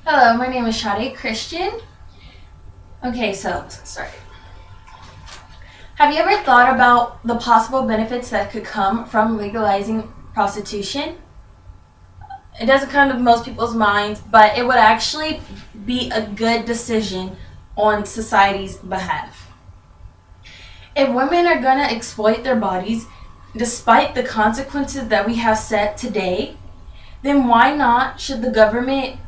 Hello, my name is Sade Christian. Okay, so let's start. Have you ever thought about the possible benefits that could come from legalizing prostitution? It doesn't come to most people's minds, but it would actually be a good decision on society's behalf. If women are going to exploit their bodies, despite the consequences that we have set today, then why not should the government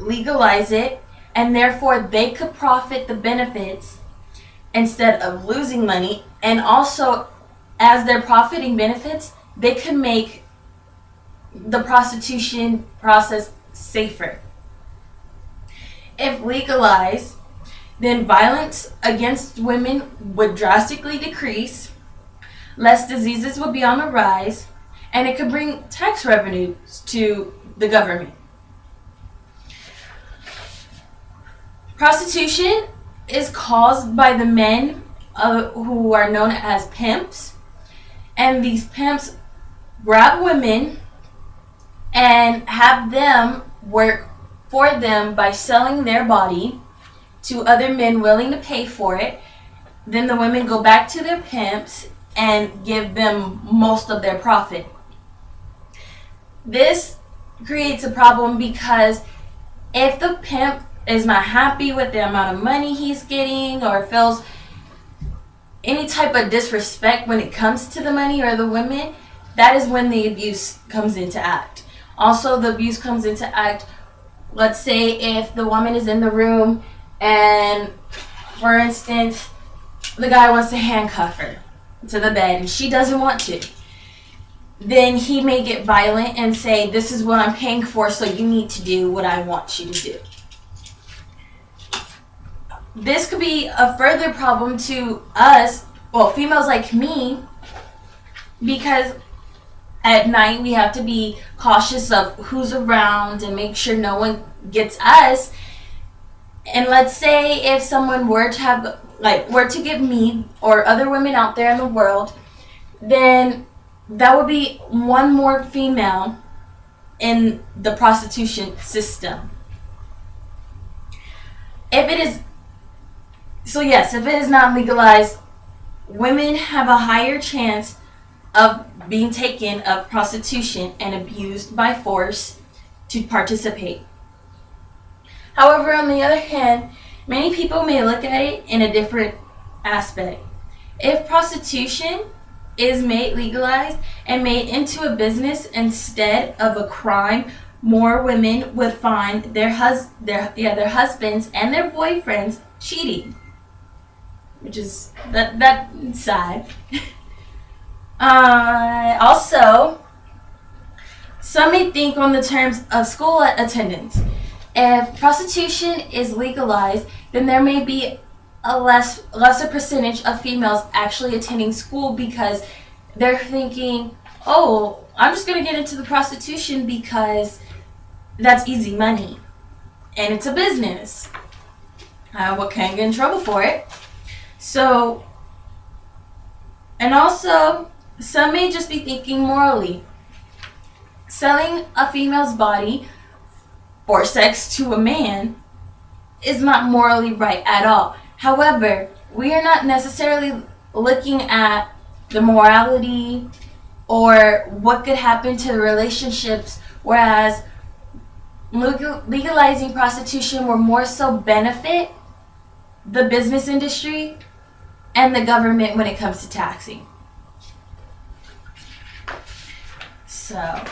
legalize it, and therefore they could profit the benefits instead of losing money, and also as they're profiting benefits, they could make the prostitution process safer. If legalized, then violence against women would drastically decrease, less diseases would be on the rise, and it could bring tax revenues to the government. Prostitution is caused by the men who are known as pimps, and these pimps grab women and have them work for them by selling their body to other men willing to pay for it. Then the women go back to their pimps and give them most of their profit. This creates a problem because if the pimp is not happy with the amount of money he's getting or feels any type of disrespect when it comes to the money or the women, that is when the abuse comes into act. Also, the abuse comes into act, let's say if the woman is in the room and, for instance, the guy wants to handcuff her to the bed and she doesn't want to. Then he may get violent and say, "This is what I'm paying for, so you need to do what I want you to do." This could be a further problem to us, well, females like me, because at night we have to be cautious of who's around and make sure no one gets us. And let's say if someone were to get me or other women out there in the world, then that would be one more female in the prostitution system. If it is not legalized, women have a higher chance of being taken of prostitution and abused by force to participate. However, on the other hand, many people may look at it in a different aspect. If prostitution is made legalized and made into a business instead of a crime, more women would find their husbands and their boyfriends cheating, which is that's sad. Also, some may think on the terms of school attendance. If prostitution is legalized, then there may be a lesser percentage of females actually attending school because they're thinking, "Oh, I'm just going to get into the prostitution because that's easy money and it's a business. What can't get in trouble for it?" So, and also, some may just be thinking morally. Selling a female's body for sex to a man is not morally right at all. However, we are not necessarily looking at the morality or what could happen to the relationships, whereas legalizing prostitution will more so benefit the business industry and the government when it comes to taxing. So,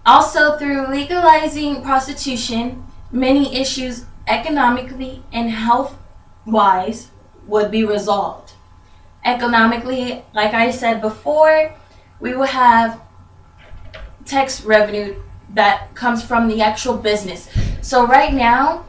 also through legalizing prostitution, many issues economically and health-wise would be resolved. Economically, like I said before, we will have tax revenue that comes from the actual business. So right now,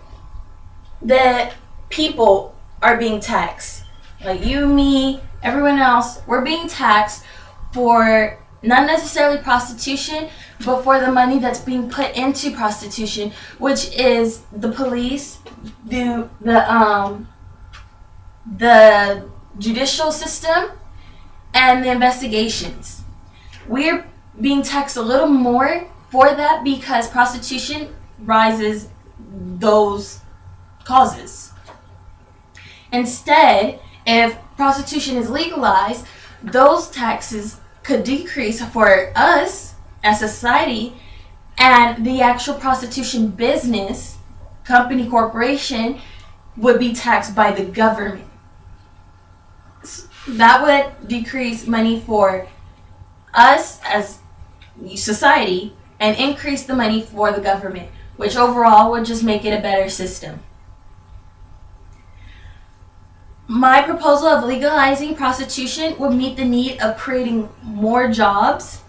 the people are being taxed. Like you, me, everyone else, we're being taxed for not necessarily prostitution, but for the money that's being put into prostitution, which is the police, the judicial system, and the investigations. We're being taxed a little more for that because prostitution rises those causes. Instead, if prostitution is legalized, those taxes could decrease for us as a society, and the actual prostitution business, company, corporation would be taxed by the government. That would decrease money for us as society and increase the money for the government, which overall would just make it a better system. My proposal of legalizing prostitution would meet the need of creating more jobs,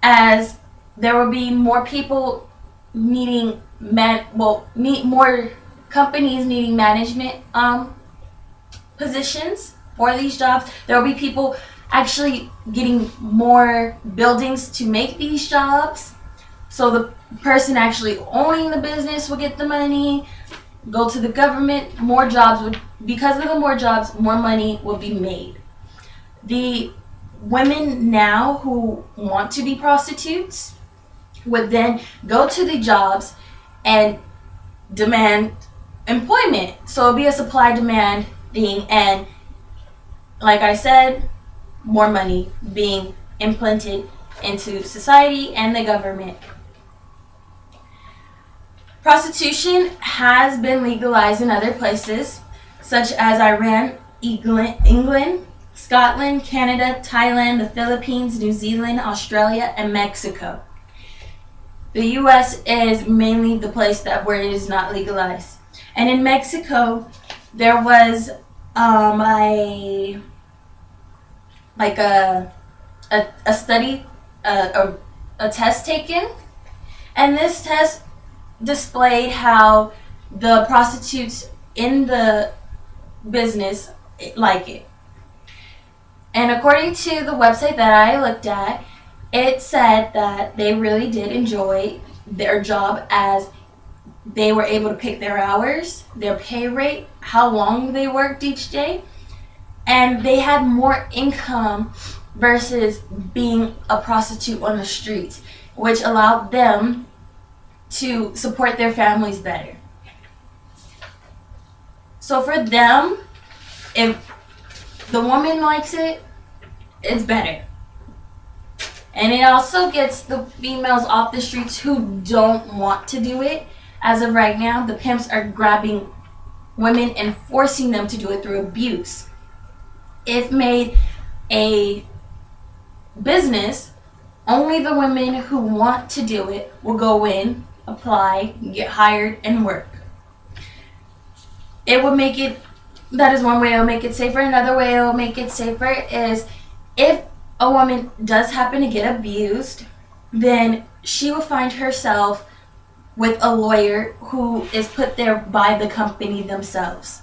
as there will be more people needing more companies needing management positions for these jobs. There will be people actually getting more buildings to make these jobs. So the person actually owning the business will get the money, go to the government. More jobs would, because of the more jobs, more money will be made. The women now who want to be prostitutes would then go to the jobs and demand employment. So it'll be a supply demand thing, and like I said, more money being implanted into society and the government. Prostitution has been legalized in other places, such as Iran, England, Scotland, Canada, Thailand, the Philippines, New Zealand, Australia, and Mexico. The US is mainly the place where it is not legalized. And in Mexico, there was a study, a test taken, and this test displayed how the prostitutes in the business like it. And according to the website that I looked at, it said that they really did enjoy their job, as they were able to pick their hours, their pay rate, how long they worked each day, and they had more income versus being a prostitute on the streets, which allowed them to support their families better. So for them, if the woman likes it, it's better. And it also gets the females off the streets who don't want to do it. As of right now, the pimps are grabbing women and forcing them to do it through abuse. If made a business, only the women who want to do it will go in, apply, get hired, and work. It would make it, that is one way it will make it safer. Another way it will make it safer is if a woman does happen to get abused, then she will find herself with a lawyer who is put there by the company themselves.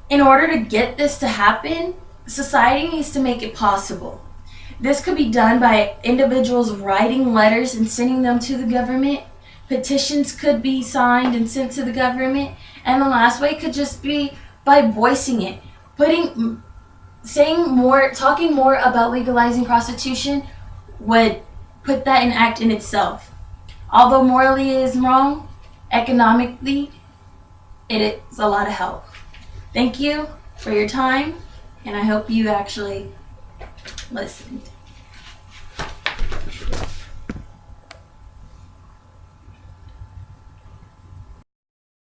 In order to get this to happen, society needs to make it possible. This could be done by individuals writing letters and sending them to the government. Petitions could be signed and sent to the government. And the last way could just be by voicing it. Talking more about legalizing prostitution would put that in act in itself. Although morally it is wrong, economically, it is a lot of help. Thank you for your time, and I hope you actually listened.